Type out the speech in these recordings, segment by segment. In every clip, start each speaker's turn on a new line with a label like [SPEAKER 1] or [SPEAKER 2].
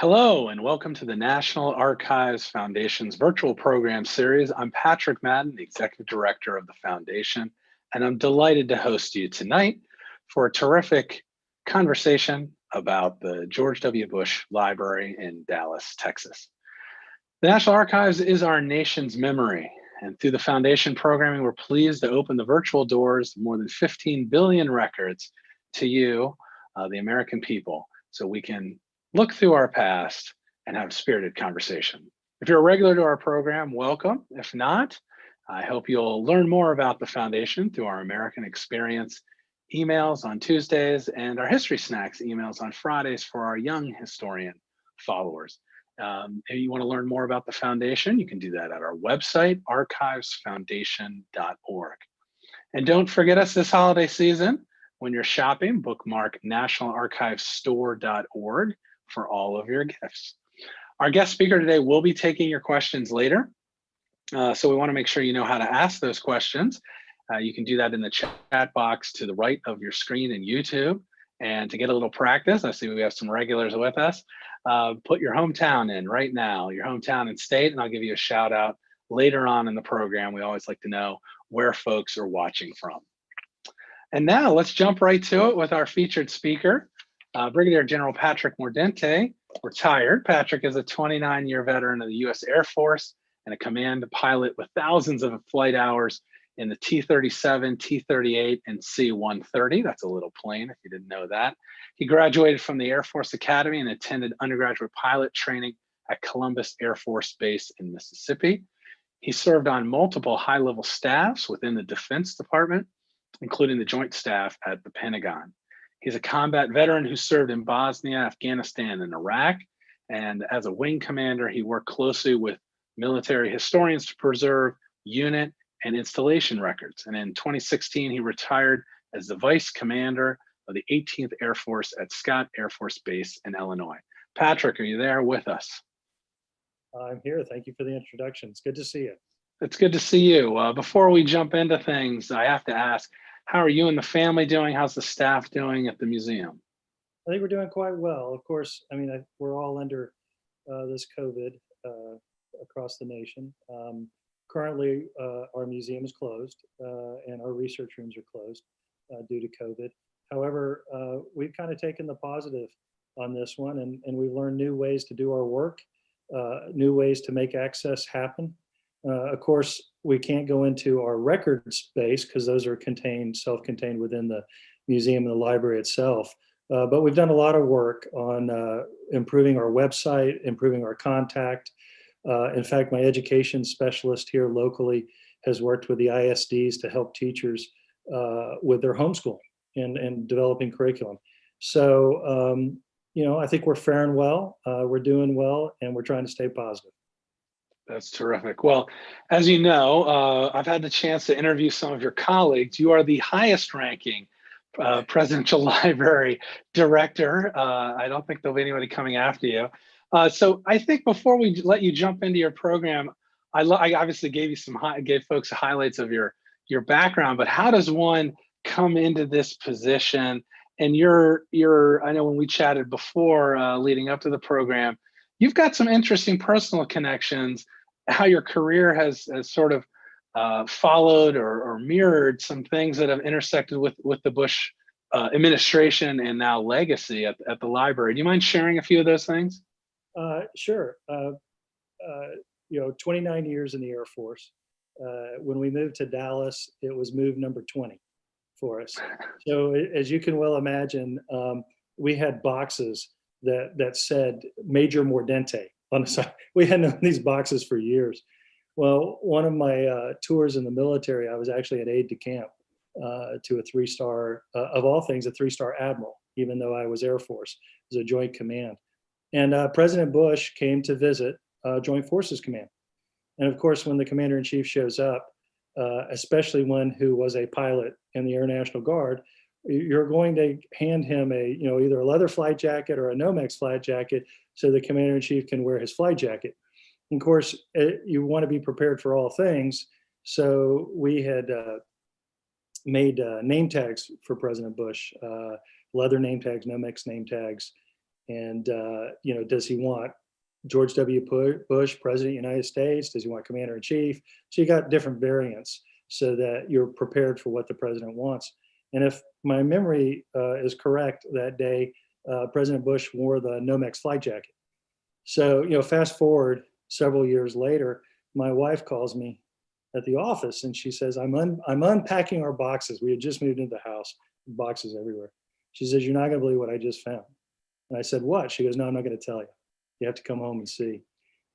[SPEAKER 1] Hello, and welcome to the National Archives Foundation's virtual program series. I'm Patrick Madden, the Executive Director of the Foundation, and I'm delighted to host you tonight for a terrific conversation about the George W. Bush Library in Dallas, Texas. The National Archives is our nation's memory, and through the Foundation programming, we're pleased to open the virtual doors of more than 15 billion records to you, the American people, so we can look through our past and have a spirited conversation. If you're a regular to our program, welcome. If not, I hope you'll learn more about the Foundation through our American Experience emails on Tuesdays and our History Snacks emails on Fridays for our young historian followers. If you want to learn more about the Foundation, you can do that at our website, archivesfoundation.org. And don't forget us this holiday season. When you're shopping, bookmark nationalarchivesstore.org for all of your gifts. Our guest speaker today will be taking your questions later. So we want to make sure you know how to ask those questions. You can do that in the chat box to the right of your screen in YouTube. And to get a little practice, I see we have some regulars with us. Put your hometown in right now, your hometown and state, and I'll give you a shout out later on in the program. We always like to know where folks are watching from. And now let's jump right to it with our featured speaker, Brigadier General Patrick Mordente, retired. Patrick is a 29-year veteran of the U.S. Air Force and a command pilot with thousands of flight hours in the T-37, T-38, and C-130. That's a little plane, if you didn't know that. He graduated from the Air Force Academy and attended undergraduate pilot training at Columbus Air Force Base in Mississippi. He served on multiple high-level staffs within the Defense Department, including the Joint Staff at the Pentagon. He's a combat veteran who served in Bosnia, Afghanistan, and Iraq. And as a wing commander, he worked closely with military historians to preserve unit and installation records. And in 2016, he retired as the vice commander of the 18th Air Force at Scott Air Force Base in Illinois. Patrick, are you there with us?
[SPEAKER 2] I'm here. Thank you for the introduction. It's good to see you.
[SPEAKER 1] It's good to see you. Before we jump into things, I have to ask, how are you and the family doing? How's the staff doing at the museum?
[SPEAKER 2] I think we're doing quite well. Of course, I mean, we're all under this COVID across the nation. Currently, our museum is closed and our research rooms are closed due to COVID. However, we've kind of taken the positive on this one, and we've learned new ways to do our work, new ways to make access happen. Of course, we can't go into our record space because those are self-contained within the museum and the library itself. But we've done a lot of work on improving our website, improving our contact. In fact, my education specialist here locally has worked with the ISDs to help teachers with their homeschool and developing curriculum. So, I think we're faring well, we're doing well, and we're trying to stay positive.
[SPEAKER 1] That's terrific. Well, as you know, I've had the chance to interview some of your colleagues. You are the highest ranking presidential library director. I don't think there'll be anybody coming after you. So I think before we let you jump into your program, I obviously gave folks highlights of your background, but how does one come into this position? And I know when we chatted before leading up to the program, you've got some interesting personal connections, how your career has sort of followed or mirrored some things that have intersected with the Bush administration and now legacy at the library. Do you mind sharing a few of those things?
[SPEAKER 2] Sure. 29 years in the Air Force. When we moved to Dallas, it was move number 20 for us. So as you can well imagine, we had boxes that said Major Mordente on the side. We had known these boxes for years. Well, one of my tours in the military, I was actually an aide de camp to a 3-star, of all things, a 3-star admiral, even though I was Air Force. It was a joint command. And President Bush came to visit Joint Forces Command. And of course, when the commander-in-chief shows up, especially one who was a pilot in the Air National Guard, you're going to hand him either a leather flight jacket or a Nomex flight jacket so the commander-in-chief can wear his flight jacket. And of course, you want to be prepared for all things. So we had made name tags for President Bush, leather name tags, Nomex name tags. And, does he want George W. Bush, President of the United States? Does he want Commander in Chief? So you got different variants so that you're prepared for what the president wants. And if my memory is correct, that day, President Bush wore the Nomex flight jacket. So, fast forward several years later, my wife calls me at the office and she says, I'm unpacking our boxes. We had just moved into the house, boxes everywhere. She says, you're not going to believe what I just found. And I said, what? She goes, no, I'm not going to tell you. You have to come home and see.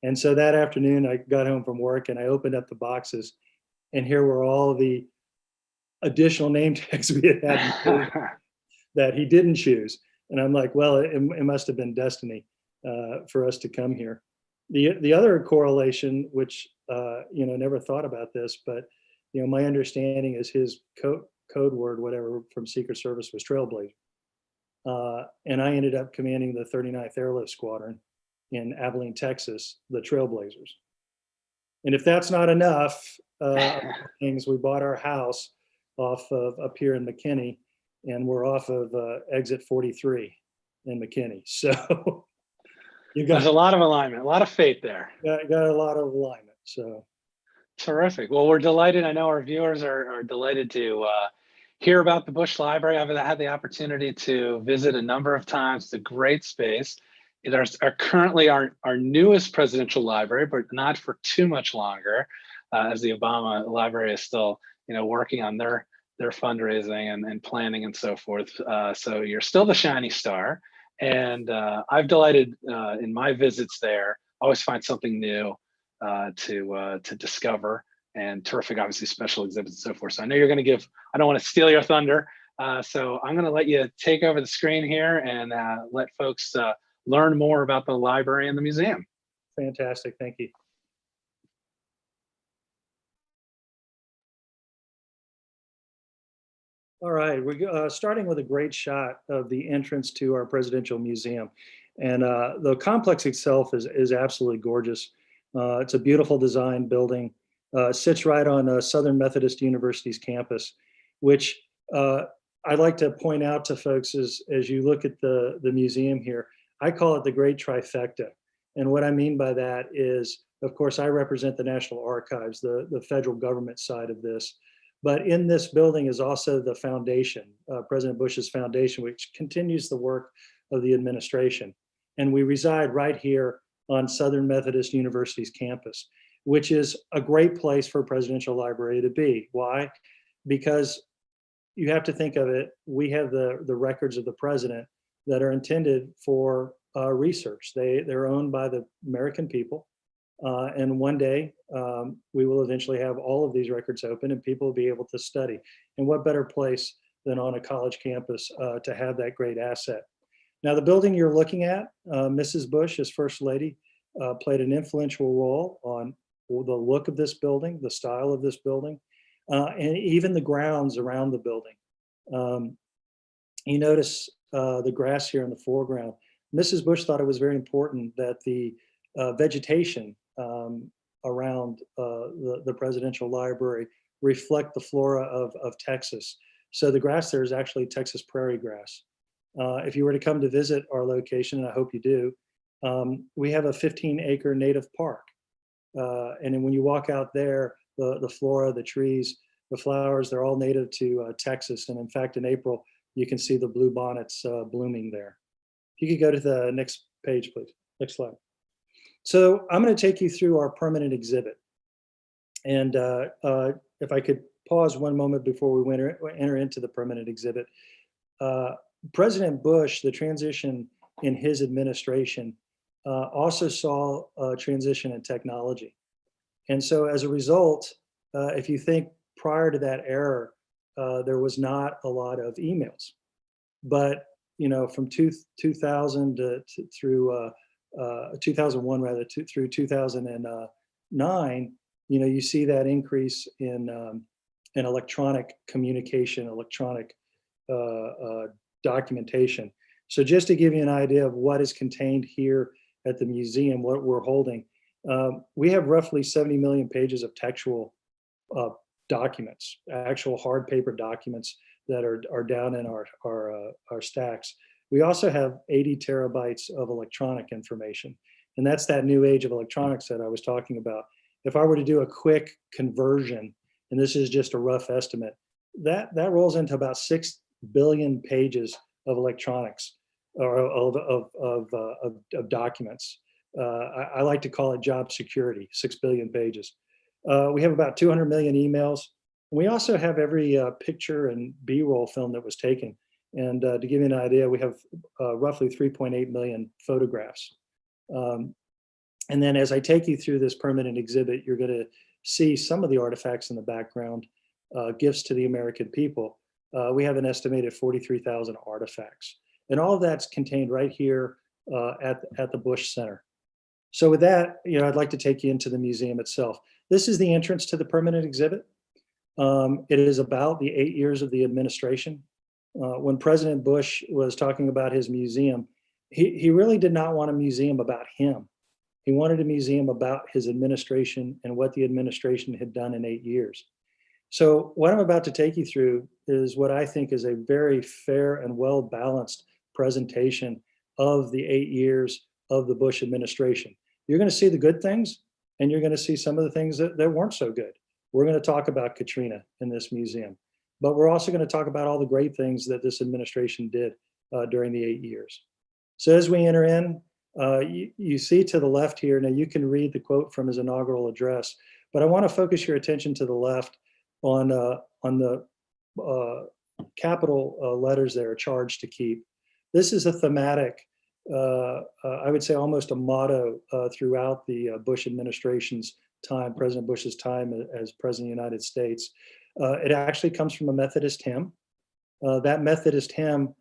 [SPEAKER 2] And so that afternoon, I got home from work and I opened up the boxes, and here were all the additional name tags we had that he didn't choose. And I'm like, well, it must have been destiny for us to come here. The other correlation, which never thought about this, but my understanding is his code word, whatever, from Secret Service was Trailblazer. And I ended up commanding the 39th Airlift Squadron in Abilene, Texas, the Trailblazers. And if that's not enough, things, we bought our house off of up here in McKinney, and we're off of exit 43 in McKinney. So
[SPEAKER 1] there's a lot of alignment, a lot of fate there.
[SPEAKER 2] Got a lot of alignment. So
[SPEAKER 1] terrific. Well, we're delighted. I know our viewers are delighted to hear about the Bush Library. I've had the opportunity to visit a number of times. It's a great space. It is currently our newest presidential library, but not for too much longer, as the Obama Library is still, working on their fundraising and planning and so forth. So you're still the shiny star, and I've delighted in my visits there. Always find something new to discover, and terrific, obviously, special exhibits and so forth. So I know you're going to give. I don't want to steal your thunder, so I'm going to let you take over the screen here and let folks learn more about the library and the museum.
[SPEAKER 2] Fantastic, thank you. All right, we're starting with a great shot of the entrance to our presidential museum. And the complex itself is absolutely gorgeous. It's a beautiful design building. Sits right on Southern Methodist University's campus, which I'd like to point out to folks as you look at the museum here. I call it the great trifecta. And what I mean by that is, of course, I represent the National Archives, the federal government side of this. But in this building is also the foundation, President Bush's foundation, which continues the work of the administration. And we reside right here on Southern Methodist University's campus, which is a great place for a presidential library to be. Why? Because you have to think of it, we have the records of the president that are intended for research. They're owned by the American people. And one day we will eventually have all of these records open and people will be able to study. And what better place than on a college campus to have that great asset. Now the building you're looking at, Mrs. Bush as First Lady played an influential role on the look of this building, the style of this building, and even the grounds around the building. You notice the grass here in the foreground. Mrs. Bush thought it was very important that the vegetation around the presidential library reflect the flora of Texas. So the grass there is actually Texas prairie grass. If you were to come to visit our location, and I hope you do, we have a 15-acre native park. And then when you walk out there, the flora, the trees, the flowers, they're all native to Texas. And in fact, in April, you can see the blue bonnets blooming there. If you could go to the next page, please. Next slide. So I'm going to take you through our permanent exhibit. And if I could pause one moment before we enter into the permanent exhibit. President Bush, the transition in his administration also saw a transition in technology. And so as a result, if you think prior to that era, there was not a lot of emails. But from 2000 through 2001 rather through 2009, you see that increase in electronic communication, electronic documentation. So just to give you an idea of what is contained here at the museum, what we're holding, we have roughly 70 million pages of textual documents, actual hard paper documents that are down in our stacks. We also have 80 terabytes of electronic information. And that's that new age of electronics that I was talking about. If I were to do a quick conversion, and this is just a rough estimate, that rolls into about 6 billion pages of electronics or of documents. I like to call it job security, 6 billion pages. We have about 200 million emails. We also have every picture and B-roll film that was taken. And to give you an idea, we have roughly 3.8 million photographs. And then as I take you through this permanent exhibit, you're going to see some of the artifacts in the background, gifts to the American people. We have an estimated 43,000 artifacts. And all of that's contained right here at the Bush Center. So with that, I'd like to take you into the museum itself. This is the entrance to the permanent exhibit. It is about the 8 years of the administration. When President Bush was talking about his museum, he really did not want a museum about him. He wanted a museum about his administration and what the administration had done in 8 years. So what I'm about to take you through is what I think is a very fair and well-balanced presentation of the 8 years of the Bush administration. You're going to see the good things, and you're going to see some of the things that weren't so good. We're going to talk about Katrina in this museum, but we're also going to talk about all the great things that this administration did during the 8 years. So as we enter in, you see to the left here, now you can read the quote from his inaugural address, but I want to focus your attention to the left on the capital letters there, charge to keep. This is a thematic, I would say almost a motto throughout the Bush administration's time, President Bush's time as President of the United States. It actually comes from a Methodist hymn. That Methodist hymn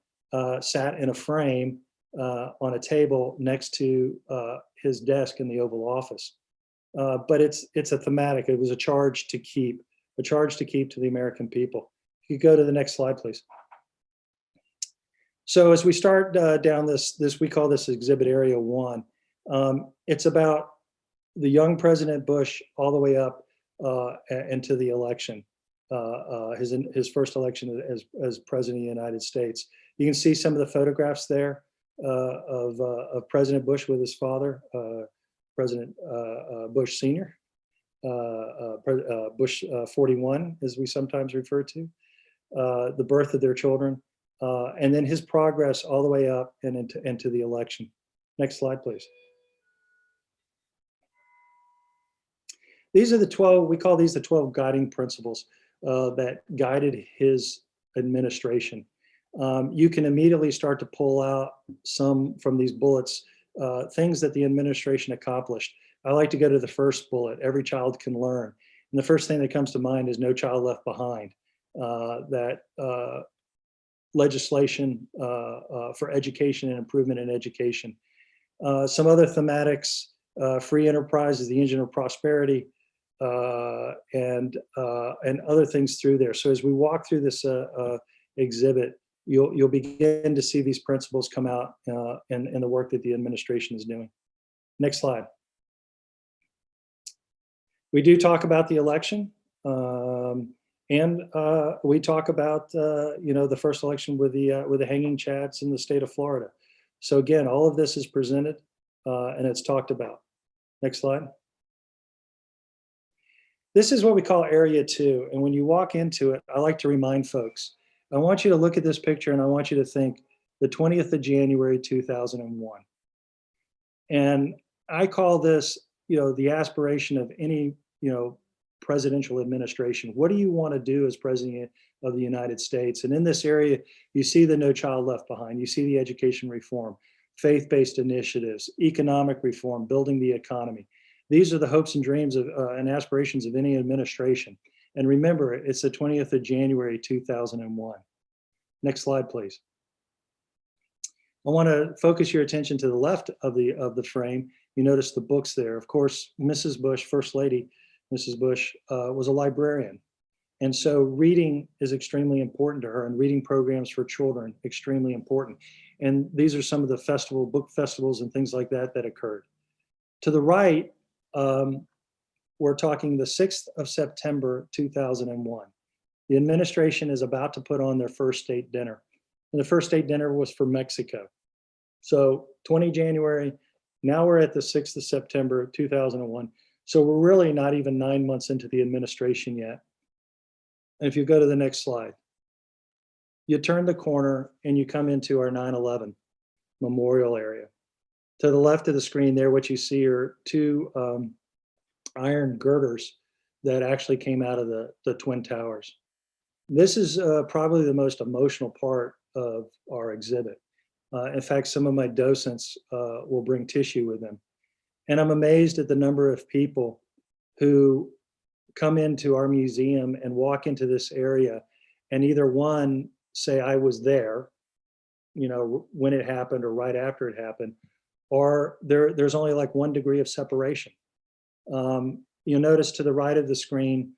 [SPEAKER 2] sat in a frame on a table next to his desk in the Oval Office. But it's a thematic. It was a charge to keep to the American people. If you go to the next slide, please. So as we start down this, we call this Exhibit Area 1. It's about the young President Bush all the way up into the election, his first election as President of the United States. You can see some of the photographs there of President Bush with his father, President Bush Sr., Bush 41, as we sometimes refer to, the birth of their children, and then his progress all the way up and into the election. Next slide, please. These are the 12, we call these the 12 guiding principles that guided his administration. You can immediately start to pull out some from these bullets, things that the administration accomplished. I like to go to the first bullet, every child can learn. And the first thing that comes to mind is no child left behind. That legislation for education and improvement in education. Some other thematics, free enterprise is the engine of prosperity, and other things through there. So as we walk through this exhibit, you'll begin to see these principles come out in the work that the administration is doing. Next slide. We do talk about the election, and we talk about the first election with the hanging chads in the state of Florida. So again, all of this is presented and it's talked about. Next slide. This is what we call Area 2, and when you walk into it, I like to remind folks, I want you to look at this picture and I want you to think the 20th of January 2001. And I call this, the aspiration of any, presidential administration. What do you want to do as president of the United States? And in this area, you see the No Child Left Behind. You see the education reform, faith-based initiatives, economic reform, building the economy. These are the hopes and dreams of and aspirations of any administration. And remember, it's the 20th of January 2001. Next slide, please. I want to focus your attention to the left of the frame. You notice the books there. Of course, Mrs. Bush, First Lady Mrs. Bush, was a librarian. And so reading is extremely important to her, and reading programs for children, extremely important. And these are some of the book festivals and things like that occurred. To the right, we're talking the 6th of September, 2001. The administration is about to put on their first state dinner. and the first state dinner was for Mexico. So 20 January, now we're at the 6th of September, 2001. So we're really not even 9 months into the administration yet. And if you go to the next slide, you turn the corner and you come into our 9/11 memorial area. To the left of the screen there, what you see are two iron girders that actually came out of the Twin Towers. This is probably the most emotional part of our exhibit. In fact, some of my docents will bring tissue with them. And I'm amazed at the number of people who come into our museum and walk into this area and either one, say I was there, you know, when it happened or right after it happened, or there's only like 1 degree of separation. You'll notice to the right of the screen,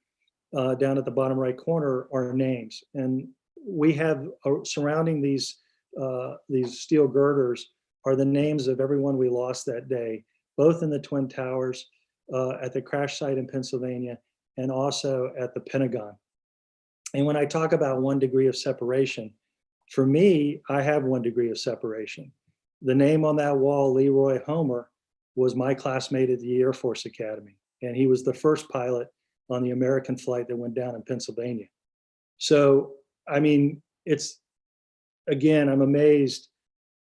[SPEAKER 2] down at the bottom right corner, are names. And we have surrounding these steel girders are the names of everyone we lost that day, both in the Twin Towers, at the crash site in Pennsylvania, and also at the Pentagon. And when I talk about 1 degree of separation, for me, I have 1 degree of separation. The name on that wall, Leroy Homer, was my classmate at the Air Force Academy. And he was the first pilot on the American flight that went down in Pennsylvania. So, I mean, again, I'm amazed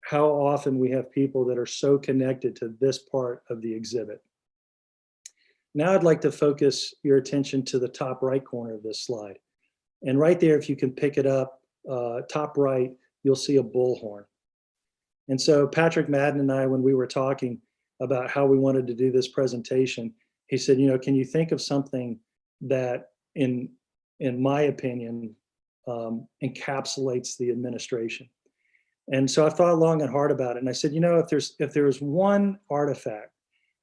[SPEAKER 2] how often we have people that are so connected to this part of the exhibit. Now I'd like to focus your attention to the top right corner of this slide. And right there, if you can pick it up, top right, you'll see a bullhorn. And so Patrick Madden and I, when we were talking about how we wanted to do this presentation, he said, you know, can you think of something that, in my opinion, encapsulates the administration? And so I thought long and hard about it. And I said, you know, if there's one artifact,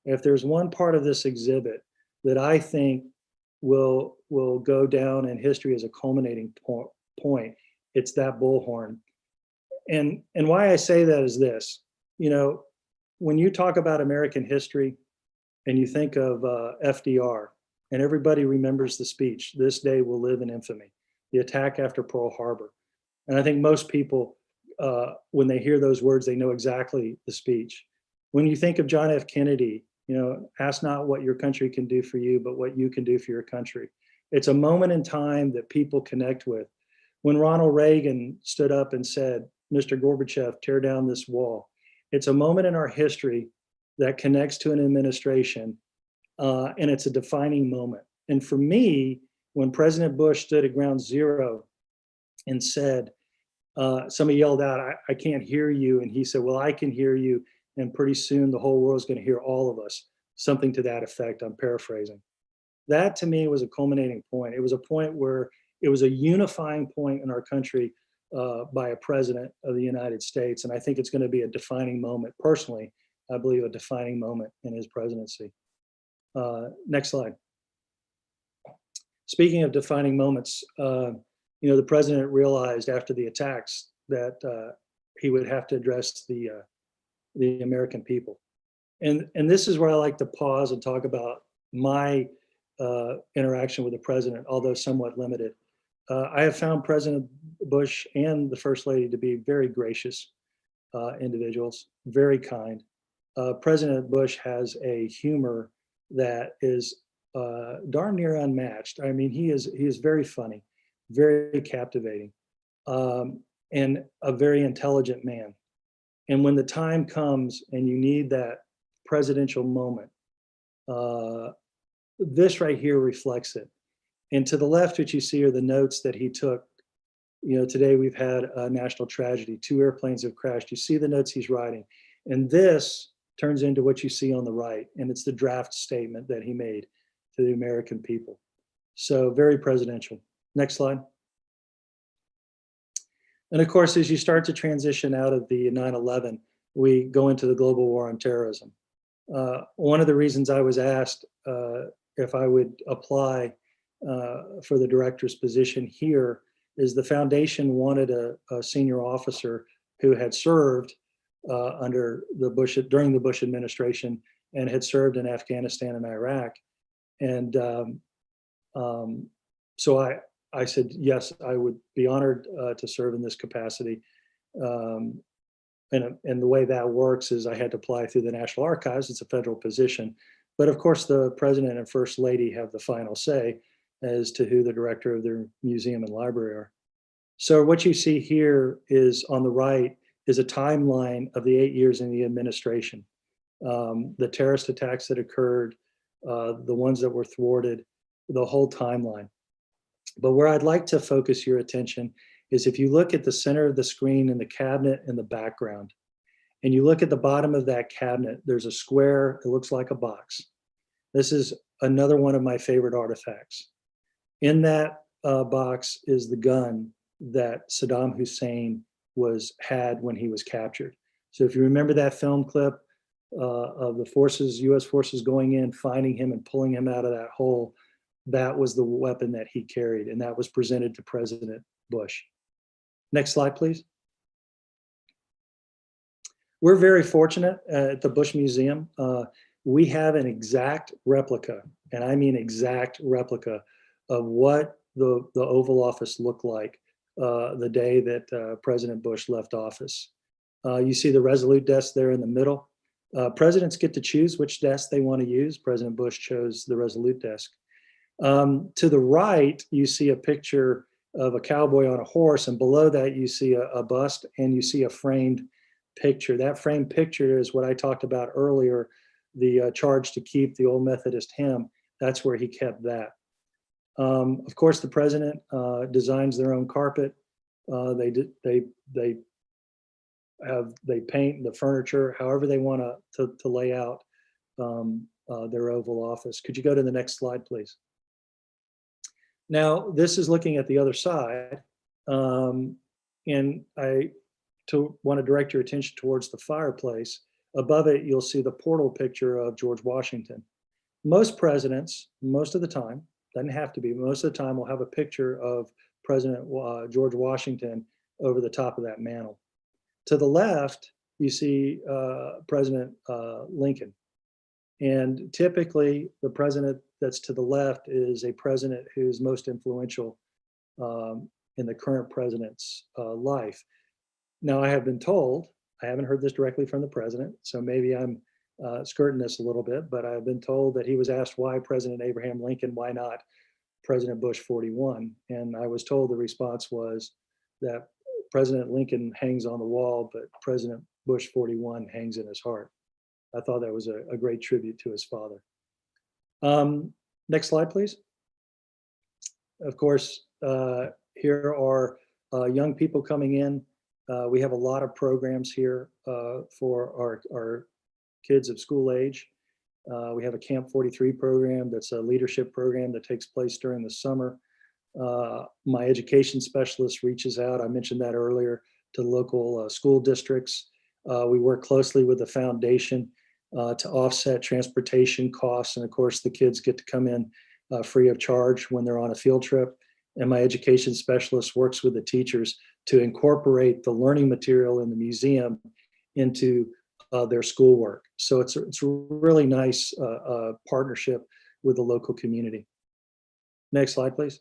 [SPEAKER 2] if there's one part of this exhibit that I think will go down in history as a culminating point, it's that bullhorn. And why I say that is this, you know, when you talk about American history and you think of FDR, and everybody remembers the speech, "This day will live in infamy," the attack after Pearl Harbor. And I think most people, when they hear those words, they know exactly the speech. When you think of John F. Kennedy, you know, ask not what your country can do for you, but what you can do for your country. It's a moment in time that people connect with. When Ronald Reagan stood up and said, "Mr. Gorbachev, tear down this wall," it's a moment in our history that connects to an administration, and it's a defining moment. And for me, when President Bush stood at ground zero and said, somebody yelled out, I can't hear you. And he said, well, I can hear you. And pretty soon the whole world's going to hear all of us. Something to that effect, I'm paraphrasing. That to me was a culminating point. It was a point where it was a unifying point in our country by a president of the United States. And I think it's going to be a defining moment. Personally, I believe a defining moment in his presidency. Next slide. Speaking of defining moments, you know, the president realized after the attacks that he would have to address the American people. And this is where I like to pause and talk about my interaction with the president, although somewhat limited. I have found President Bush and the First Lady to be very gracious individuals, very kind. President Bush has a humor that is darn near unmatched. I mean, he is very funny, very captivating, and a very intelligent man. And when the time comes and you need that presidential moment, this right here reflects it. And to the left, what you see are the notes that he took. You know, today we've had a national tragedy. 2 airplanes have crashed. You see the notes he's writing. And this turns into what you see on the right. And it's the draft statement that he made to the American people. So very presidential. Next slide. And of course, as you start to transition out of the 9/11, we go into the global war on terrorism. One of the reasons I was asked if I would apply for the director's position here is the foundation wanted a senior officer who had served under during the Bush administration and had served in Afghanistan and Iraq. And so I said, yes, I would be honored to serve in this capacity. Um, and the way that works is I had to apply through the National Archives. It's a federal position. But of course, the president and first lady have the final say as to who the director of their museum and library are. So what you see here is on the right is a timeline of the 8 years in the administration. The terrorist attacks that occurred, the ones that were thwarted, the whole timeline. But where I'd like to focus your attention is if you look at the center of the screen in the cabinet in the background, and you look at the bottom of that cabinet, there's a square, it looks like a box. This is another one of my favorite artifacts. In that box is the gun that Saddam Hussein had when he was captured. So if you remember that film clip of the forces, US forces going in, finding him and pulling him out of that hole, that was the weapon that he carried, and that was presented to President Bush. Next slide, please. We're very fortunate at the Bush Museum. We have an exact replica, and I mean exact replica, of what the Oval Office looked like the day that President Bush left office. You see the Resolute desk there in the middle. Presidents get to choose which desk they want to use. President Bush chose the Resolute desk. To the right, you see a picture of a cowboy on a horse, and below that you see a bust, and you see a framed picture. That framed picture is what I talked about earlier, the charge to keep the Old Methodist hymn. That's where he kept that. Of course, the president designs their own carpet. They paint the furniture however they want to lay out their Oval Office. Could you go to the next slide, please? Now, this is looking at the other side, and I want to direct your attention towards the fireplace. Above it, you'll see the portal picture of George Washington. Most presidents, most of the time, doesn't have to be, most of the time will have a picture of President George Washington over the top of that mantle. To the left, you see President Lincoln. And typically, the president that's to the left is a president who's most influential in the current president's life. Now, I have been told, I haven't heard this directly from the president, so maybe I'm skirting this a little bit, but I've been told that he was asked why President Abraham Lincoln, why not President Bush 41? And I was told the response was that President Lincoln hangs on the wall, but President Bush 41 hangs in his heart. I thought that was a great tribute to his father. Next slide, please. Of course, here are young people coming in. We have a lot of programs here for our kids of school age. We have a Camp 43 program that's a leadership program that takes place during the summer. My education specialist reaches out, I mentioned that earlier, to local school districts. We work closely with the foundation to offset transportation costs. And of course, the kids get to come in free of charge when they're on a field trip. And my education specialist works with the teachers to incorporate the learning material in the museum into their schoolwork. So it's a really nice partnership with the local community. Next slide, please.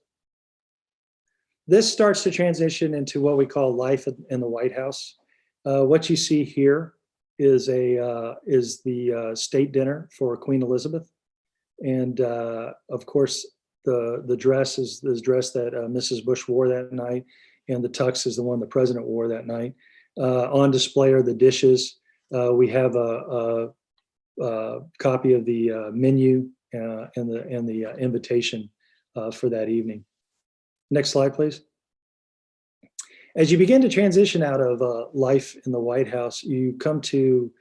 [SPEAKER 2] This starts to transition into what we call life in the White House. What you see here is the state dinner for Queen Elizabeth, and of course the dress is the dress that Mrs. Bush wore that night, and the tux is the one the president wore that night. On display are the dishes. We have a copy of the menu and the invitation for that evening. Next slide, please. As you begin to transition out of life in the White House, you come to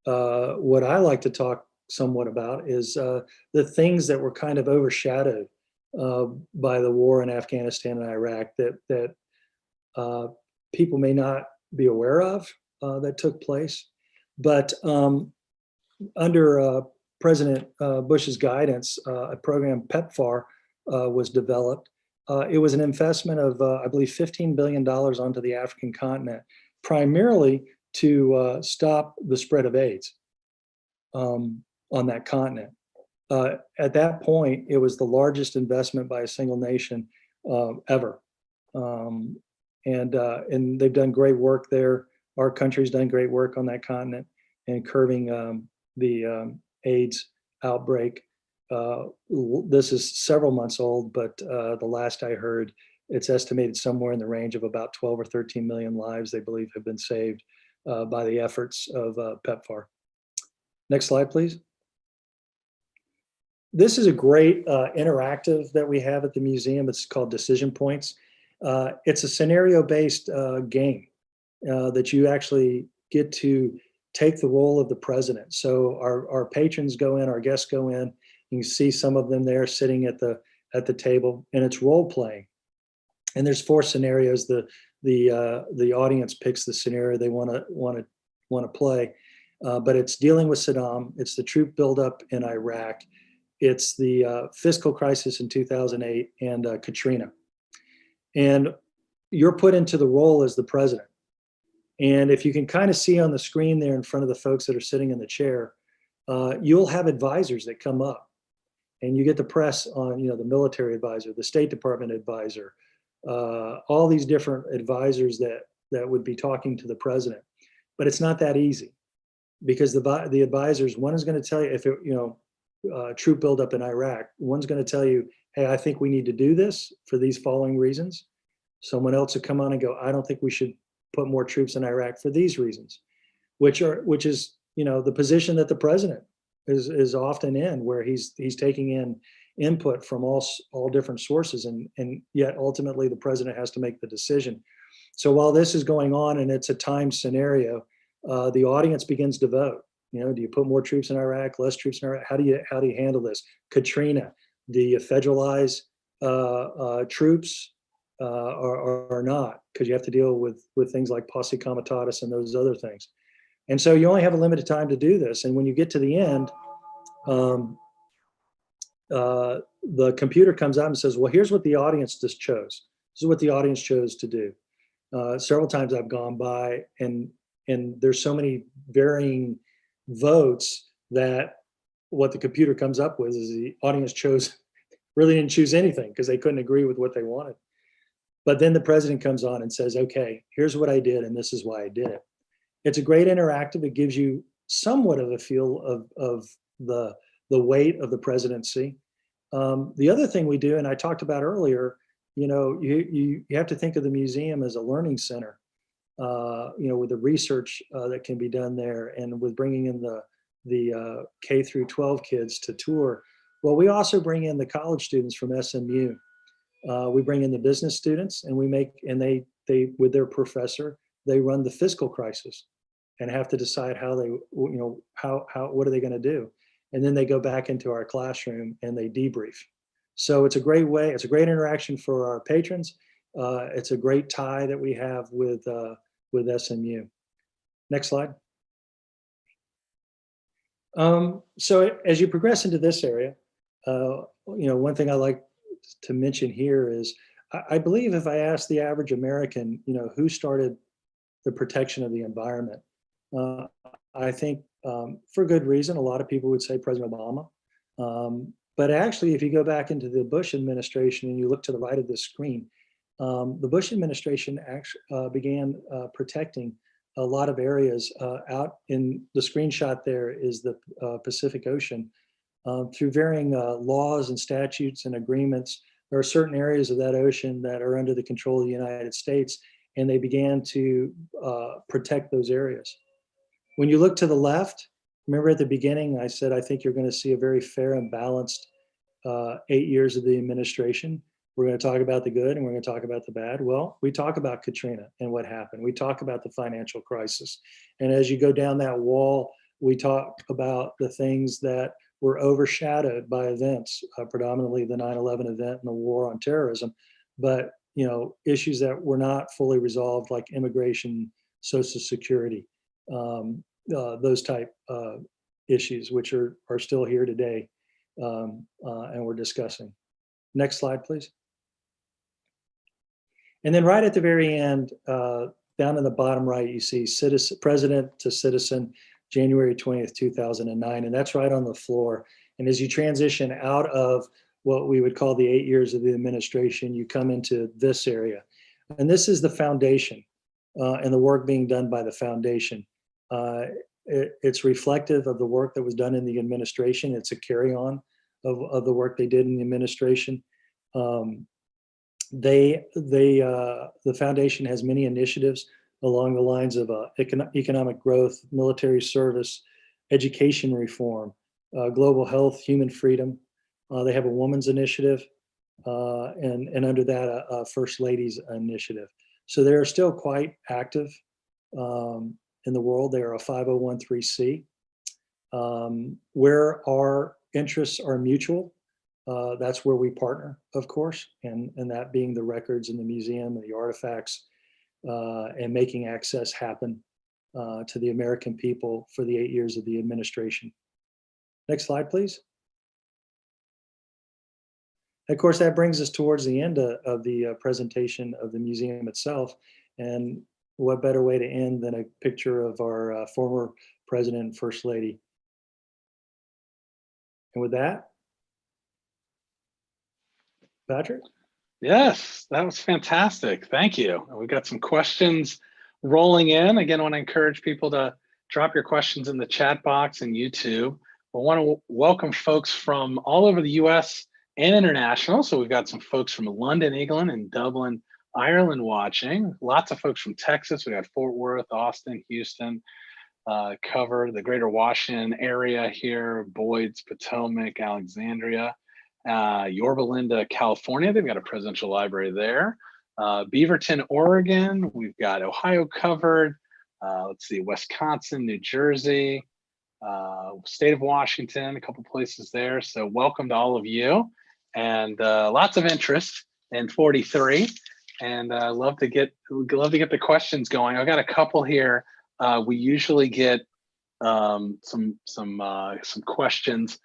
[SPEAKER 2] what I like to talk somewhat about is the things that were kind of overshadowed by the war in Afghanistan and Iraq that people may not be aware of that took place. But under President Bush's guidance, a program, PEPFAR, was developed. It was an investment of, I believe, $15 billion onto the African continent, primarily to stop the spread of AIDS on that continent. At that point, it was the largest investment by a single nation ever. And they've done great work there. Our country's done great work on that continent and curbing the AIDS outbreak. This is several months old, but the last I heard, it's estimated somewhere in the range of about 12 or 13 million lives they believe have been saved by the efforts of PEPFAR. Next slide, please. This is a great interactive that we have at the museum. It's called Decision Points. It's a scenario-based game that you actually get to take the role of the president. So our patrons go in, our guests go in. You can see some of them there sitting at the table, and it's role playing. And there's 4 scenarios. The audience picks the scenario they want to play, but it's dealing with Saddam. It's the troop buildup in Iraq. It's the fiscal crisis in 2008 and Katrina. And you're put into the role as the president. And if you can kind of see on the screen there in front of the folks that are sitting in the chair, you'll have advisors that come up, and you get the press on, the military advisor, the State Department advisor, all these different advisors that would be talking to the president. But it's not that easy, because the advisors, one is going to tell you if troop buildup in Iraq, one's going to tell you, hey, I think we need to do this for these following reasons. Someone else will come on and go, I don't think we should put more troops in Iraq for these reasons, which is the position that the president is often in, where he's taking in input from all different sources, and yet ultimately the president has to make the decision. So while this is going on and it's a timed scenario, the audience begins to vote. Do you put more troops in Iraq, less troops in Iraq? How do you handle this? Katrina, do you federalize troops or not? Because you have to deal with things like posse comitatus and those other things. And so you only have a limited time to do this. And when you get to the end, the computer comes out and says, well, here's what the audience just chose. This is what the audience chose to do. Several times I've gone by, and there's so many varying votes that what the computer comes up with is the audience really didn't choose anything because they couldn't agree with what they wanted. But then the president comes on and says, okay, here's what I did, and this is why I did it. It's a great interactive. It gives you somewhat of a feel of the weight of the presidency. The other thing we do, and I talked about earlier, you have to think of the museum as a learning center, with the research that can be done there, and with bringing in the K through 12 kids to tour. Well, we also bring in the college students from SMU. We bring in the business students, and they with their professor, they run the fiscal crisis and have to decide how what are they going to do. And then they go back into our classroom and they debrief. So it's a great way. It's a great interaction for our patrons. It's a great tie that we have with SMU. Next slide. So as you progress into this area, one thing I like to mention here is, I believe if I ask the average American, who started the protection of the environment, I think for good reason, a lot of people would say President Obama. But actually, if you go back into the Bush administration and you look to the right of this screen, the Bush administration actually began protecting a lot of areas out in the screenshot. There is the Pacific Ocean. Through varying laws and statutes and agreements, there are certain areas of that ocean that are under the control of the United States, and they began to protect those areas. When you look to the left, remember at the beginning, I said, I think you're going to see a very fair and balanced 8 years of the administration. We're going to talk about the good and we're going to talk about the bad. Well, we talk about Katrina and what happened. We talk about the financial crisis. And as you go down that wall, we talk about the things that were overshadowed by events, predominantly the 9/11 event and the war on terrorism, but issues that were not fully resolved, like immigration, Social Security, those type issues, which are still here today, and we're discussing. Next slide, please. And then right at the very end, down in the bottom right, you see President to Citizen, January 20th, 2009, and that's right on the floor. And as you transition out of what we would call the 8 years of the administration, you come into this area. And this is the foundation and the work being done by the foundation. It's reflective of the work that was done in the administration. It's a carry-on of the work they did in the administration. The foundation has many initiatives along the lines of economic growth, military service, education reform, global health, human freedom. They have a women's initiative, and under that, a First Lady's initiative. So they are still quite active in the world. They are a 501(c). Where our interests are mutual, that's where we partner, of course, and that being the records in the museum and the artifacts, and making access happen to the American people for the 8 years of the administration. Next slide, please. Of course, that brings us towards the end of the presentation of the museum itself. And what better way to end than a picture of our former president and first lady. And with that, Patrick?
[SPEAKER 1] Yes, that was fantastic. Thank you. We've got some questions rolling in. Again, I want to encourage people to drop your questions in the chat box in YouTube. I want to welcome folks from all over the US and international. So we've got some folks from London, England, and Dublin, Ireland watching. Lots of folks from Texas. We got Fort Worth, Austin, Houston, covered the greater Washington area here, Boyd's, Potomac, Alexandria, Yorba Linda, California. They've got a presidential library there. Beaverton, Oregon. We've got Ohio covered. Let's see, Wisconsin, New Jersey, state of Washington, a couple places there. So welcome to all of you, and lots of interest in 43. And love to get the questions going. I've got a couple here. We usually get some questions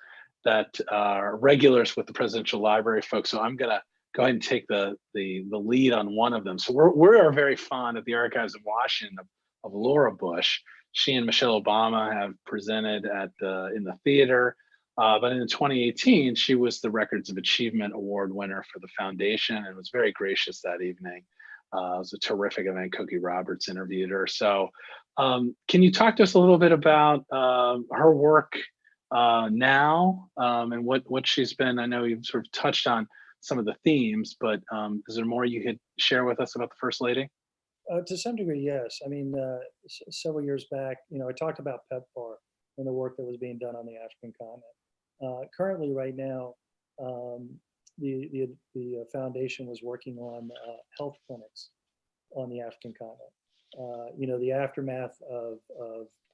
[SPEAKER 1] that are regulars with the Presidential Library folks. So I'm gonna go ahead and take the lead on one of them. So we are very fond at the Archives of Washington of Laura Bush. She and Michelle Obama have presented at in the theater. But in 2018, she was the Records of Achievement Award winner for the foundation and was very gracious that evening. It was a terrific event. Cokie Roberts interviewed her. So can you talk to us a little bit about her work now and what she's been? I know you've sort of touched on some of the themes, but is there more you could share with us about the First Lady?
[SPEAKER 2] To some degree, yes. I mean, several years back, I talked about PEPFAR and the work that was being done on the African continent. Currently, right now, the foundation was working on health clinics on the African continent. The aftermath of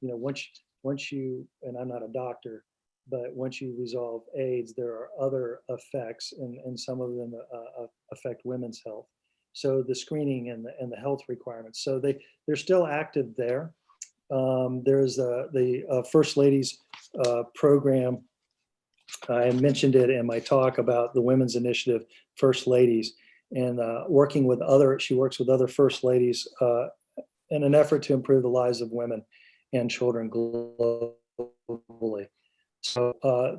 [SPEAKER 2] once you, and I'm not a doctor, but once you resolve AIDS, there are other effects, and some of them affect women's health. So the screening and the health requirements. So they're still active there. There's the First Ladies program. I mentioned it in my talk about the Women's Initiative, First Ladies, and she works with other First Ladies in an effort to improve the lives of women and children globally. So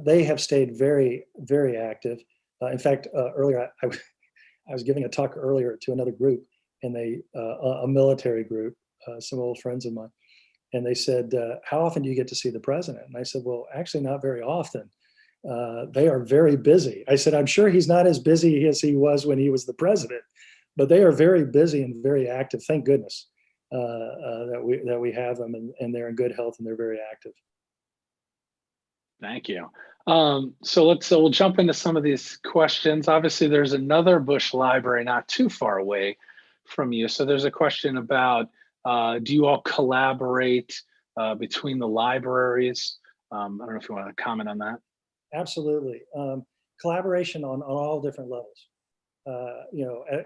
[SPEAKER 2] they have stayed very, very active. In fact, earlier I was giving a talk earlier to another group, and a military group, some old friends of mine, and they said, how often do you get to see the president? And I said, well, actually not very often. They are very busy. I said, I'm sure he's not as busy as he was when he was the president, but they are very busy and very active. Thank goodness that we have them, and they're in good health and they're very active.
[SPEAKER 1] Thank you. So we'll jump into some of these questions. Obviously, there's another Bush Library not too far away from you. So there's a question about, do you all collaborate between the libraries? I don't know if you want to comment on that.
[SPEAKER 2] Absolutely. Collaboration on all different levels.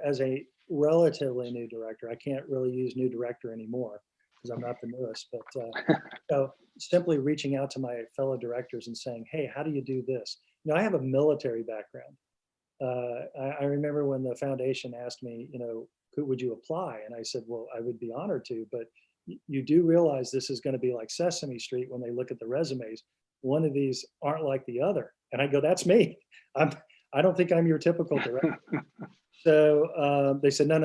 [SPEAKER 2] As a relatively new director, I can't really use new director anymore because I'm not the newest, but so simply reaching out to my fellow directors and saying, hey, how do you do this? I have a military background. I remember when the foundation asked me, would you apply? And I said, well, I would be honored to, but you do realize this is going to be like Sesame Street when they look at the resumes. One of these aren't like the other. And I go, that's me. I don't think I'm your typical director. So they said, no,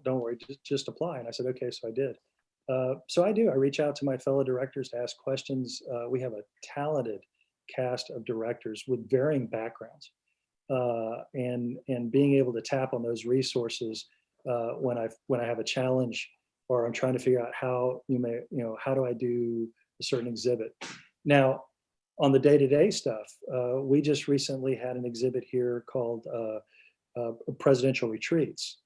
[SPEAKER 2] don't worry, just apply. And I said, okay, so I did. So I do. I reach out to my fellow directors to ask questions. We have a talented cast of directors with varying backgrounds, and being able to tap on those resources when I have a challenge or I'm trying to figure out how do I do a certain exhibit. Now, on the day-to-day stuff, we just recently had an exhibit here called Presidential Retreats.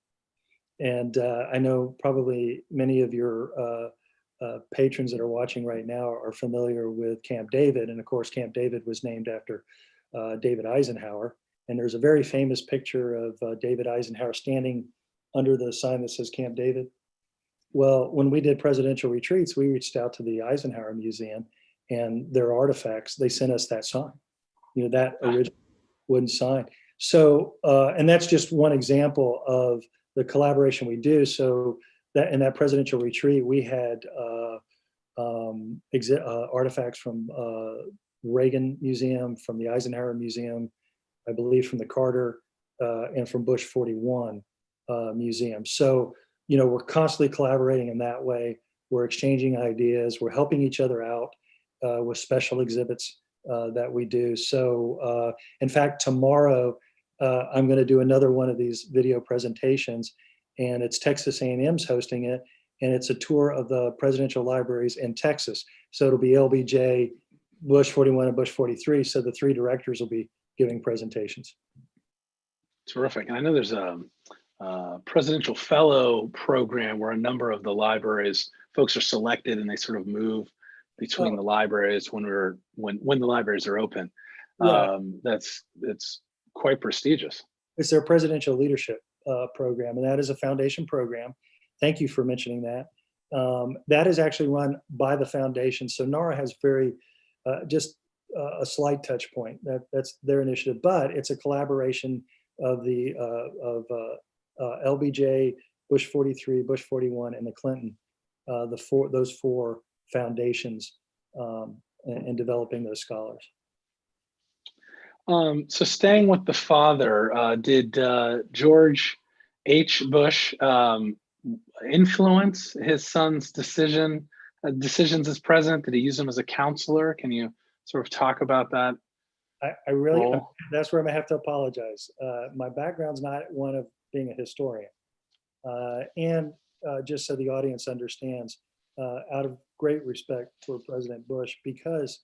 [SPEAKER 2] And I know probably many of your patrons that are watching right now are familiar with Camp David. And of course, Camp David was named after David Eisenhower. And there's a very famous picture of David Eisenhower standing under the sign that says Camp David. Well, when we did presidential retreats, we reached out to the Eisenhower Museum and their artifacts, they sent us that sign, that original wooden sign. So, and that's just one example of the collaboration we do. So that in that presidential retreat, we had artifacts from Reagan Museum, from the Eisenhower Museum, I believe from the Carter and from Bush 41 Museum. So, we're constantly collaborating in that way. We're exchanging ideas. We're helping each other out with special exhibits that we do. So, in fact, tomorrow, I'm going to do another one of these video presentations, and it's Texas A&M's hosting it, and it's a tour of the presidential libraries in Texas. So it'll be LBJ, Bush 41, and Bush 43. So the three directors will be giving presentations.
[SPEAKER 1] Terrific. And I know there's a presidential fellow program where a number of the libraries folks are selected and they sort of move between the libraries when the libraries are open.
[SPEAKER 2] Yeah.
[SPEAKER 1] It's quite prestigious.
[SPEAKER 2] It's their presidential leadership program, and that is a foundation program. Thank you for mentioning that. That is actually run by the foundation. So NARA has just a slight touch point. That's their initiative, but it's a collaboration of the LBJ, Bush 43, Bush 41, and the Clinton, those four foundations, and developing those scholars.
[SPEAKER 1] So staying with the father, did George H. Bush influence his son's decisions as president? Did he use him as a counselor? Can you sort of talk about that?
[SPEAKER 2] I really, that's where I'm gonna have to apologize. My background's not one of being a historian. And just so the audience understands, out of great respect for President Bush, because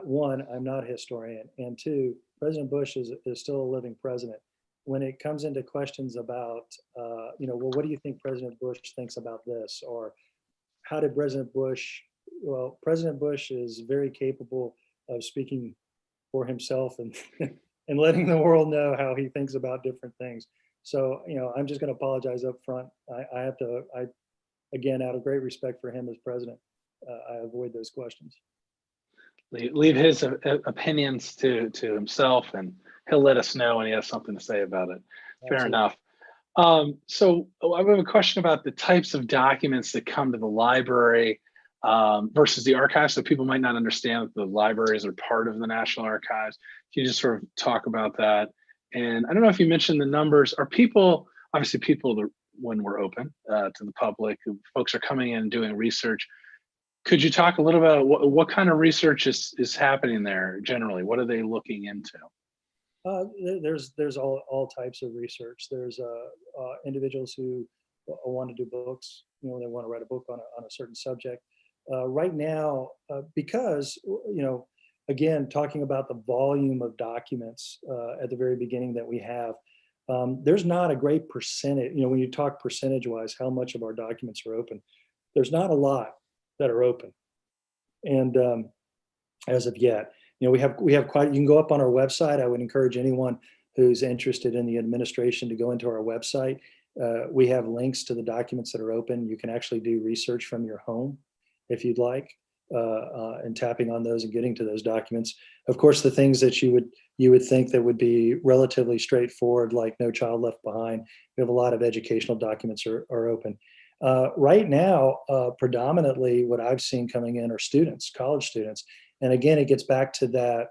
[SPEAKER 2] one, I'm not a historian, and two, President Bush is still a living president. When it comes into questions about, well, what do you think President Bush thinks about this? Or how did President Bush is very capable of speaking for himself and and letting the world know how he thinks about different things. So, I'm just going to apologize up front. I again, out of great respect for him as president, I avoid those questions.
[SPEAKER 1] Leave his opinions to himself, and he'll let us know when he has something to say about it. Fair
[SPEAKER 2] Absolutely.
[SPEAKER 1] enough. So I have a question about the types of documents that come to the library versus the archives. So people might not understand that the libraries are part of the National Archives. Can you just sort of talk about that? And I don't know if you mentioned the numbers. Are people, obviously when we're open to the public, folks are coming in and doing research. Could you talk a little about what kind of research is happening there generally? What are they looking into?
[SPEAKER 2] There's all types of research. There's individuals who want to do books. They want to write a book on a certain subject. Right now, because again, talking about the volume of documents at the very beginning that we have, there's not a great percentage. When you talk percentage-wise, how much of our documents are open? There's not a lot that are open, and as of yet, we have quite. You can go up on our website. I would encourage anyone who's interested in the administration to go into our website. We have links to the documents that are open. You can actually do research from your home if you'd like, and tapping on those and getting to those documents. Of course, the things that you would think that would be relatively straightforward, like No Child Left Behind. We have a lot of educational documents are open. Right now, predominantly what I've seen coming in are students, college students. And again, it gets back to that,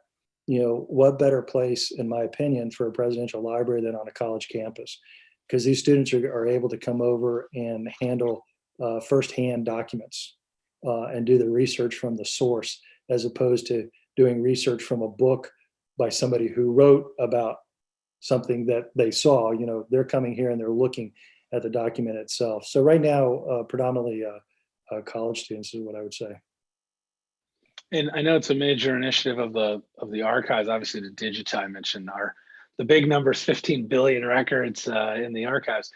[SPEAKER 2] what better place, in my opinion, for a presidential library than on a college campus? because these students are able to come over and handle firsthand documents and do the research from the source, as opposed to doing research from a book by somebody who wrote about something that they saw. You know, they're coming here and they're looking at the document itself. So right now, predominantly college students is what I would say.
[SPEAKER 1] And I know it's a major initiative of the archives, obviously, to digitize. I mentioned the big numbers, 15 billion records in the archives,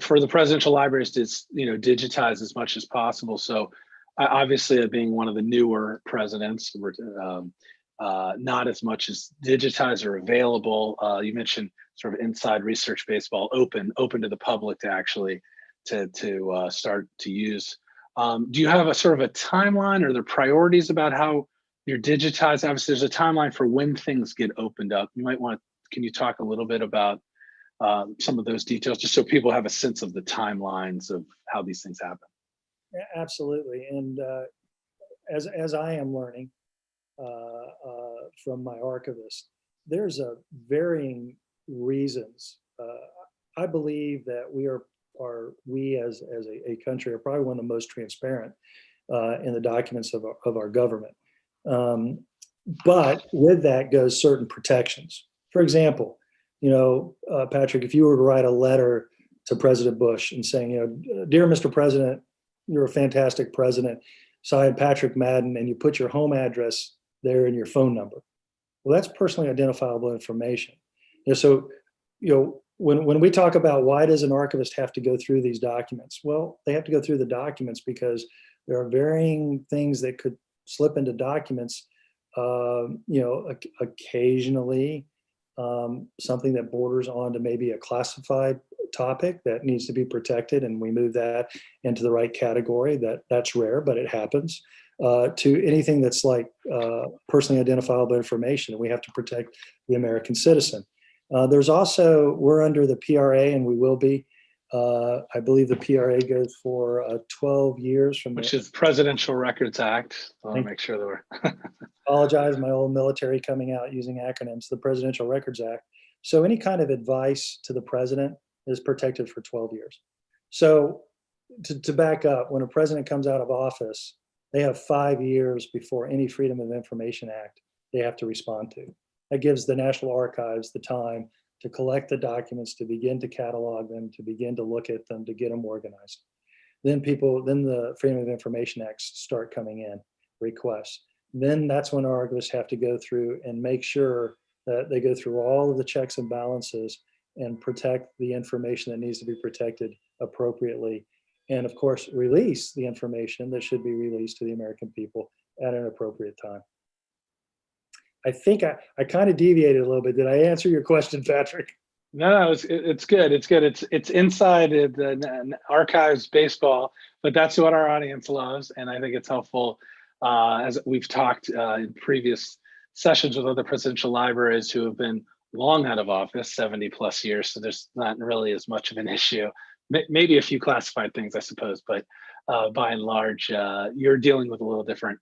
[SPEAKER 1] for the presidential libraries to digitize as much as possible. So obviously, being one of the newer presidents, not as much as digitize or available. You mentioned sort of inside research baseball, open to the public to actually to start to use. Do you have a sort of a timeline, or the priorities about how you're digitized? Obviously, there's a timeline for when things get opened up. You might want to, can you talk a little bit about some of those details, just so people have a sense of the timelines of how these things happen?
[SPEAKER 2] Absolutely. And as I am learning from my archivist, there's a varying reasons. I believe that we as a country are probably one of the most transparent in the documents of our government. But with that goes certain protections. For example, Patrick, if you were to write a letter to President Bush and saying, dear Mr. President, you're a fantastic president, signed Patrick Madden, and you put your home address there and your phone number. Well, that's personally identifiable information. When we talk about why does an archivist have to go through these documents? Well, they have to go through the documents because there are varying things that could slip into documents. Occasionally something that borders on to maybe a classified topic that needs to be protected, and we move that into the right category. That's rare, but it happens. To anything that's like personally identifiable information, and we have to protect the American citizen. There's also, we're under the PRA, and we will be. I believe the PRA goes for 12 years from
[SPEAKER 1] which is Presidential Records Act. I want to make sure that we're
[SPEAKER 2] apologize, my old military coming out using acronyms, the Presidential Records Act. So any kind of advice to the president is protected for 12 years. So to back up, when a president comes out of office, they have 5 years before any Freedom of Information Act they have to respond to. That gives the National Archives the time to collect the documents, to begin to catalog them, to begin to look at them, to get them organized. Then the Freedom of Information Acts start coming in, requests. Then that's when our archivists have to go through and make sure that they go through all of the checks and balances and protect the information that needs to be protected appropriately. And of course, release the information that should be released to the American people at an appropriate time. I think I kind of deviated a little bit. Did I answer your question, Patrick?
[SPEAKER 1] No, it's good. It's good. It's inside the archives baseball, but that's what our audience loves, and I think it's helpful. As we've talked in previous sessions with other presidential libraries who have been long out of office, 70 plus years, so there's not really as much of an issue. Maybe a few classified things, I suppose, but by and large, you're dealing with a little different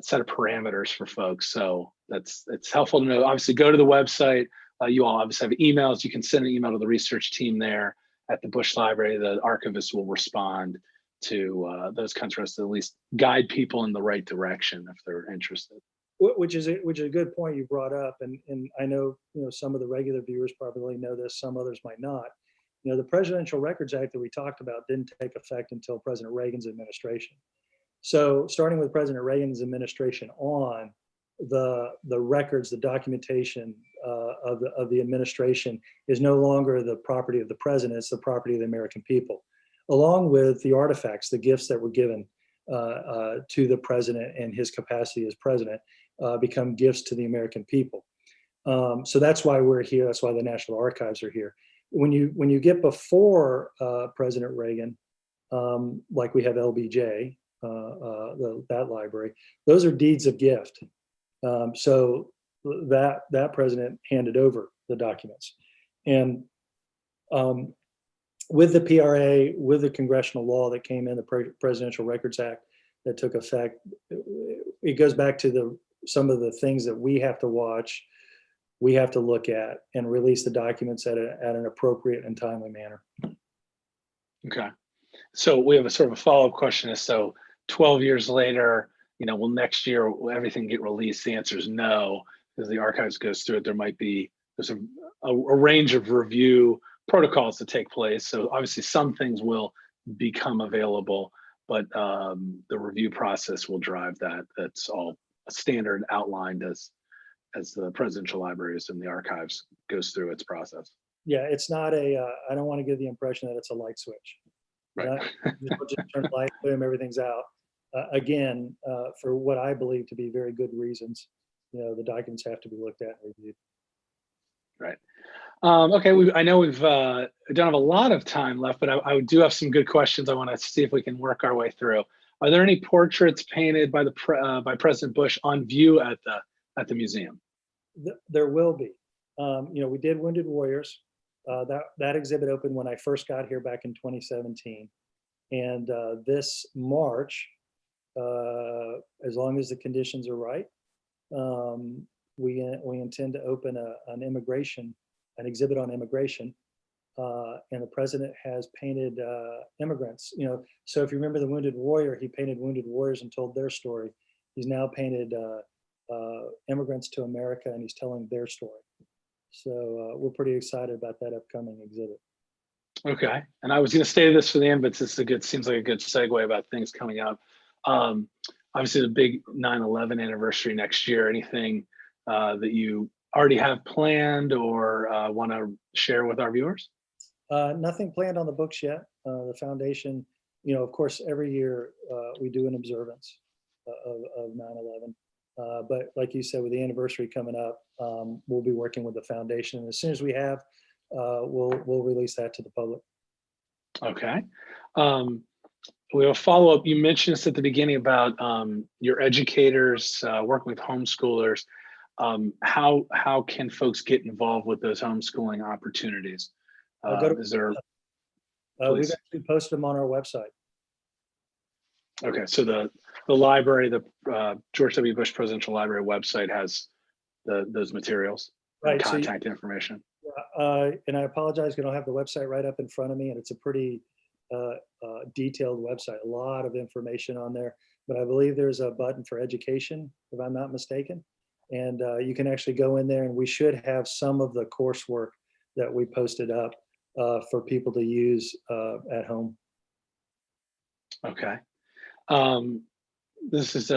[SPEAKER 1] set of parameters for folks. So it's helpful to know. Obviously, go to the website. You all obviously have emails. You can send an email to the research team there at the Bush Library. The archivist will respond to those kinds of to at least guide people in the right direction if they're interested.
[SPEAKER 2] Which is a good point you brought up, and I know some of the regular viewers probably know this, some others might not. The Presidential Records Act that we talked about didn't take effect until President Reagan's administration. So starting with President Reagan's administration on, the records, the documentation of the administration is no longer the property of the president, it's the property of the American people, along with the artifacts, the gifts that were given to the president and his capacity as president become gifts to the American people. So that's why we're here, that's why the National Archives are here. When you get before President Reagan, like we have LBJ, that library, those are deeds of gift. So that president handed over the documents. And with the PRA, with the congressional law that came in, the Presidential Records Act that took effect, it goes back to some of the things that we have to watch we have to look at and release the documents at an appropriate and timely manner.
[SPEAKER 1] Okay. So we have a sort of a follow-up question is, so 12 years later, will next year will everything get released? The answer is no, because the archives goes through it. There's a range of review protocols to take place. So obviously some things will become available, but the review process will drive that. That's all standard outlined as the presidential libraries and the archives goes through its process.
[SPEAKER 2] Yeah, it's not I don't want to give the impression that it's a light switch.
[SPEAKER 1] Right.
[SPEAKER 2] Just turn the light, boom, everything's out. Again, for what I believe to be very good reasons, the documents have to be looked at and reviewed.
[SPEAKER 1] Right. Okay. I know we don't have a lot of time left, but I do have some good questions. I want to see if we can work our way through. Are there any portraits painted by by President Bush on view at the museum?
[SPEAKER 2] There will be. We did Wounded Warriors. That exhibit opened when I first got here back in 2017, and this March, as long as the conditions are right, we intend to open an exhibit on immigration, and the president has painted immigrants. So if you remember the Wounded Warrior, he painted Wounded Warriors and told their story. He's now painted immigrants to America, and he's telling their story. So we're pretty excited about that upcoming exhibit.
[SPEAKER 1] Okay, and I was going to say this for the end, but seems like a good segue about things coming up. Obviously, the big 9/11 anniversary next year. Anything that you already have planned or want to share with our viewers?
[SPEAKER 2] Nothing planned on the books yet. The foundation, of course, every year we do an observance of 9/11. But like you said, with the anniversary coming up, we'll be working with the foundation. And as soon as we have, we'll release that to the public.
[SPEAKER 1] Okay. We have a follow-up. You mentioned this at the beginning about your educators working with homeschoolers. How can folks get involved with those homeschooling opportunities? Is there?
[SPEAKER 2] We've actually posted them on our website.
[SPEAKER 1] Okay, so the library, the George W. Bush Presidential Library website has those materials,
[SPEAKER 2] right?
[SPEAKER 1] Contact information.
[SPEAKER 2] And I apologize, I don't have the website right up in front of me, and it's a pretty detailed website. A lot of information on there, but I believe there's a button for education, if I'm not mistaken, and you can actually go in there, and we should have some of the coursework that we posted up for people to use at home.
[SPEAKER 1] Okay. This is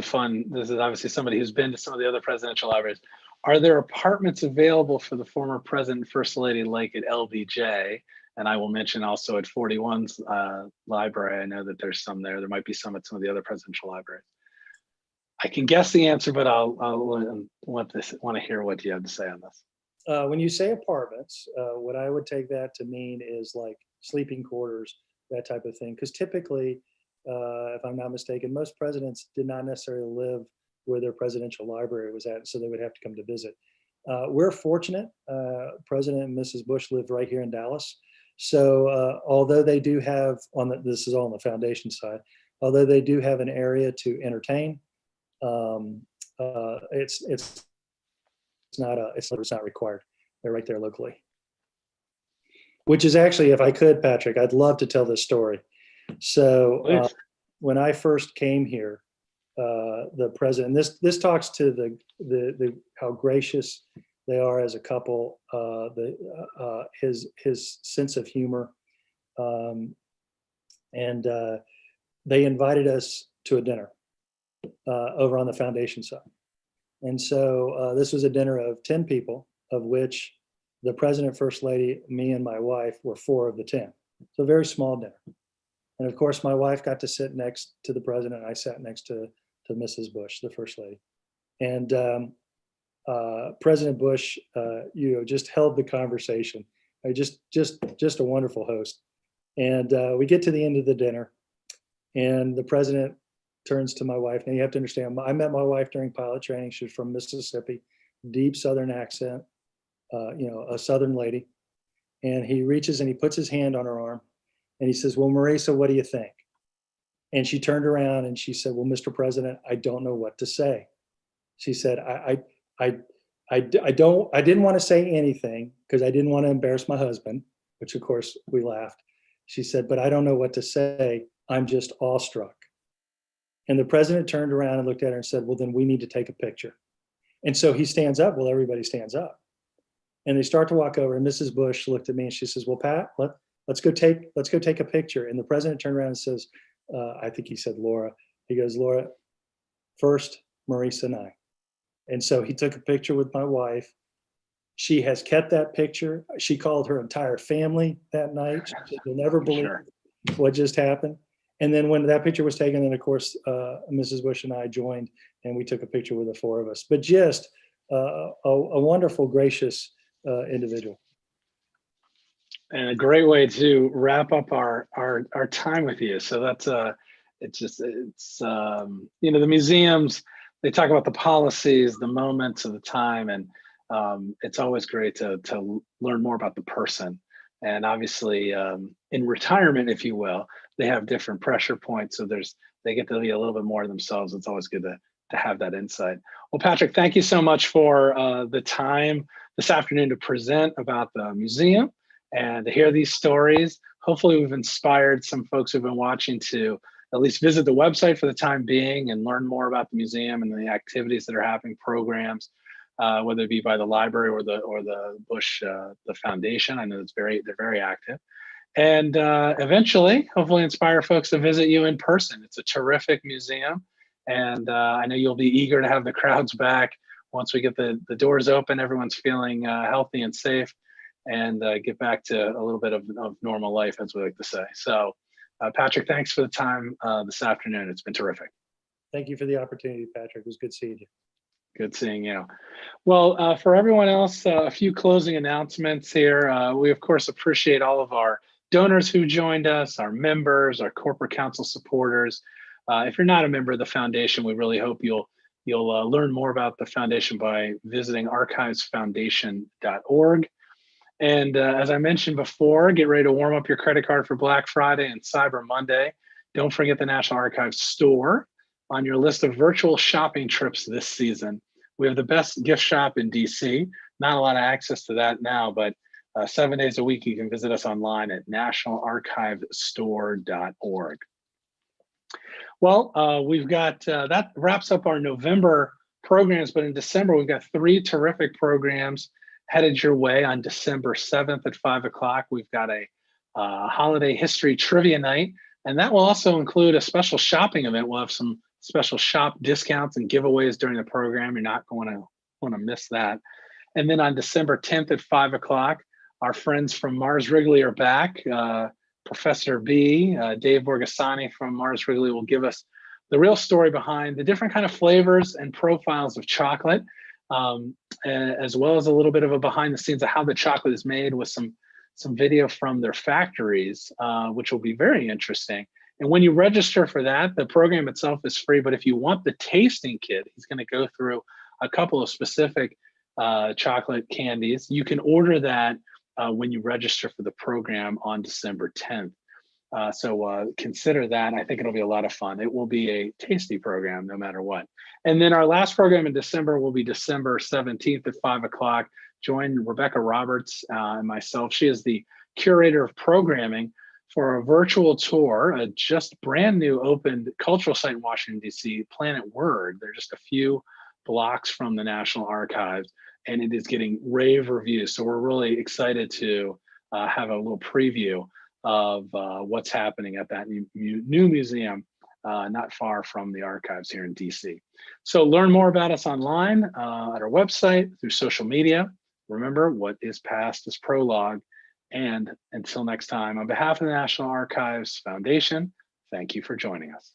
[SPEAKER 1] fun. This is obviously somebody who's been to some of the other presidential libraries. Are there apartments available for the former president and first lady like at LBJ? And I will mention also at 41's library. I know that there's some there. There might be some at some of the other presidential libraries. I can guess the answer, but I'll want to hear what you have to say on this.
[SPEAKER 2] When you say apartments, what I would take that to mean is like sleeping quarters, that type of thing. Because typically, if I'm not mistaken, most presidents did not necessarily live where their presidential library was at, so they would have to come to visit. We're fortunate. President and Mrs. Bush lived right here in Dallas. So although they do have, this is all on the foundation side, although they do have an area to entertain, it's not required. They're right there locally. Which is actually, if I could, Patrick, I'd love to tell this story. So when I first came here, the president, this talks to the how gracious they are as a couple, his sense of humor, and they invited us to a dinner over on the foundation side. And so this was a dinner of 10 people, of which the president, first lady, me and my wife were 4 of the 10. So a very small dinner. And of course, my wife got to sit next to the president. I sat next to Mrs. Bush, the first lady. And President Bush, just held the conversation. Just a wonderful host. And we get to the end of the dinner, and the president turns to my wife. Now you have to understand, I met my wife during pilot training. She was from Mississippi, deep Southern accent, a Southern lady. And he reaches and he puts his hand on her arm, and he says, "Well, Marisa, what do you think?" And she turned around and she said, "Well, Mr. President, I don't know what to say." She said, I didn't want to say anything because I didn't want to embarrass my husband, which of course we laughed. She said, but I don't know what to say. I'm just awestruck. And the president turned around and looked at her and said, well, then we need to take a picture. And so he stands up. Well, everybody stands up. And they start to walk over. And Mrs. Bush looked at me and she says, well, Pat, let's go take a picture. And the president turned around and says, I think he said Laura. He goes, Laura, first, Maurice and I. And so he took a picture with my wife. She has kept that picture. She called her entire family that night. She said, you'll never believe what just happened. And then when that picture was taken, then of course, Mrs. Bush and I joined and we took a picture with the four of us. But just a wonderful, gracious individual.
[SPEAKER 1] And a great way to wrap up our time with you. So that's you know, the museums, they talk about the policies, the moments of the time, and it's always great to learn more about the person. And obviously, in retirement, if you will, they have different pressure points, so they get to be a little bit more themselves. It's always good to have that insight. Well, Patrick, thank you so much for the time this afternoon to present about the museum and to hear these stories. Hopefully, we've inspired some folks who've been watching to at least visit the website for the time being and learn more about the museum and the activities that are happening, programs, whether it be by the library or the Bush the Foundation. I know they're very active, and eventually, hopefully, inspire folks to visit you in person. It's a terrific museum, and I know you'll be eager to have the crowds back once we get the doors open. Everyone's feeling healthy and safe, and get back to a little bit of normal life, as we like to say. So. Patrick, thanks for the time this afternoon. It's been terrific.
[SPEAKER 2] Thank you for the opportunity, Patrick. It was good seeing you.
[SPEAKER 1] Good seeing you. Well, for everyone else, a few closing announcements here. We, of course, appreciate all of our donors who joined us, our members, our corporate council supporters. If you're not a member of the foundation, we really hope you'll learn more about the foundation by visiting archivesfoundation.org. And as I mentioned before, get ready to warm up your credit card for Black Friday and Cyber Monday. Don't forget the National Archives store on your list of virtual shopping trips this season. We have the best gift shop in DC. Not a lot of access to that now, but 7 days a week, you can visit us online at nationalarchivestore.org. Well, we've got, that wraps up our November programs, but in December, we've got 3 terrific programs headed your way. On December 7th at 5 o'clock, we've got a holiday history trivia night, and that will also include a special shopping event. We'll have some special shop discounts and giveaways during the program. You're not going to want to miss that. And then on December 10th at 5 o'clock, our friends from Mars Wrigley are back. Professor B, Dave Borgasani from Mars Wrigley, will give us the real story behind the different kind of flavors and profiles of chocolate. As well as a little bit of a behind the scenes of how the chocolate is made with some video from their factories, which will be very interesting. And when you register for that, the program itself is free, but if you want the tasting kit, he's going to go through a couple of specific chocolate candies. You can order that when you register for the program on December 10th. So consider that. I think it'll be a lot of fun. It will be a tasty program no matter what. And then our last program in December will be December 17th at 5 o'clock. Join Rebecca Roberts and myself. She is the curator of programming for a virtual tour, a just brand new opened cultural site in Washington, D.C., Planet Word. They're just a few blocks from the National Archives, and it is getting rave reviews. So we're really excited to have a little preview of what's happening at that new museum not far from the archives here in DC. So learn more about us online at our website, through social media. Remember, what is past is prologue. And until next time, on behalf of the National Archives Foundation, thank you for joining us.